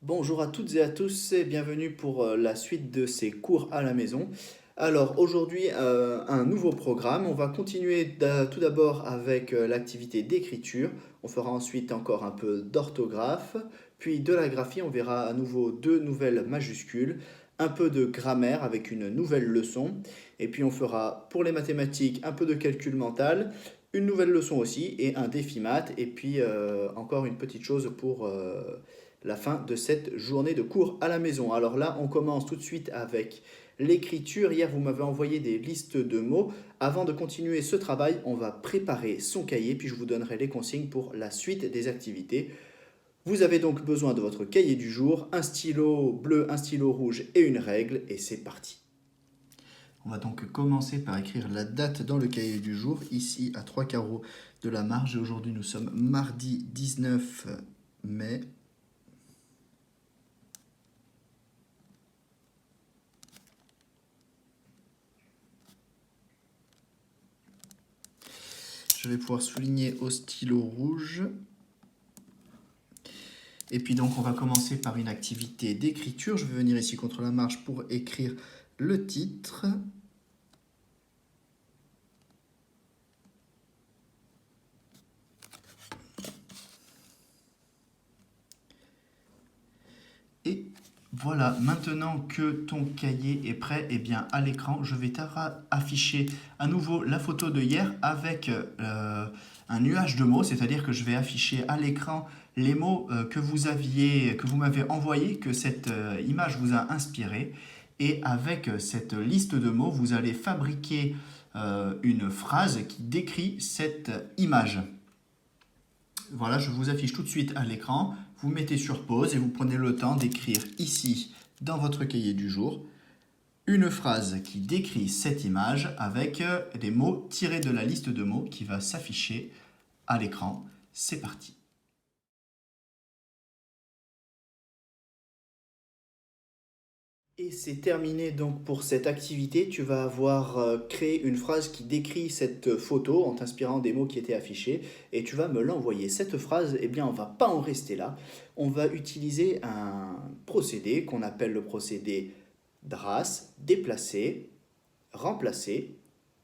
Bonjour à toutes et à tous et bienvenue pour la suite de ces cours à la maison. Alors aujourd'hui, un nouveau programme. On va continuer tout d'abord avec l'activité d'écriture. On fera ensuite encore un peu d'orthographe, puis de la graphie. On verra à nouveau deux nouvelles majuscules, un peu de grammaire avec une nouvelle leçon. Et puis on fera pour les mathématiques un peu de calcul mental, une nouvelle leçon aussi et un défi maths. Et puis encore une petite chose pour la fin de cette journée de cours à la maison. Alors là, on commence tout de suite avec l'écriture. Hier, vous m'avez envoyé des listes de mots. Avant de continuer ce travail, on va préparer son cahier, puis je vous donnerai les consignes pour la suite des activités. Vous avez donc besoin de votre cahier du jour, un stylo bleu, un stylo rouge et une règle, et c'est parti. On va donc commencer par écrire la date dans le cahier du jour, ici à 3 carreaux de la marge. Aujourd'hui, nous sommes mardi 19 mai. Je vais pouvoir souligner au stylo rouge. Et puis donc on va commencer par une activité d'écriture. Je vais venir ici contre la marge pour écrire le titre. Et voilà, maintenant que ton cahier est prêt, eh bien à l'écran, je vais afficher à nouveau la photo de hier avec un nuage de mots, c'est-à-dire que je vais afficher à l'écran les mots que vous m'avez envoyés, que cette image vous a inspiré. Et avec cette liste de mots, vous allez fabriquer une phrase qui décrit cette image. Voilà, je vous affiche tout de suite à l'écran. Vous mettez sur pause et vous prenez le temps d'écrire ici, dans votre cahier du jour, une phrase qui décrit cette image avec des mots tirés de la liste de mots qui va s'afficher à l'écran. C'est parti. Et c'est terminé donc pour cette activité. Tu vas avoir créé une phrase qui décrit cette photo en t'inspirant des mots qui étaient affichés et tu vas me l'envoyer. Cette phrase, eh bien, on va pas en rester là. On va utiliser un procédé qu'on appelle le procédé DRAS, déplacer, remplacer,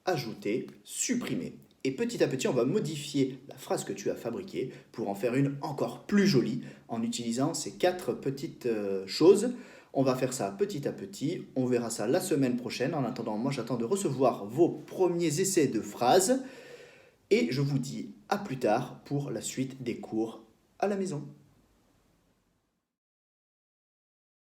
ajouter, supprimer. Et petit à petit, on va modifier la phrase que tu as fabriquée pour en faire une encore plus jolie en utilisant ces quatre petites choses. On va faire ça petit à petit. On verra ça la semaine prochaine. En attendant, moi, j'attends de recevoir vos premiers essais de phrases. Et je vous dis à plus tard pour la suite des cours à la maison.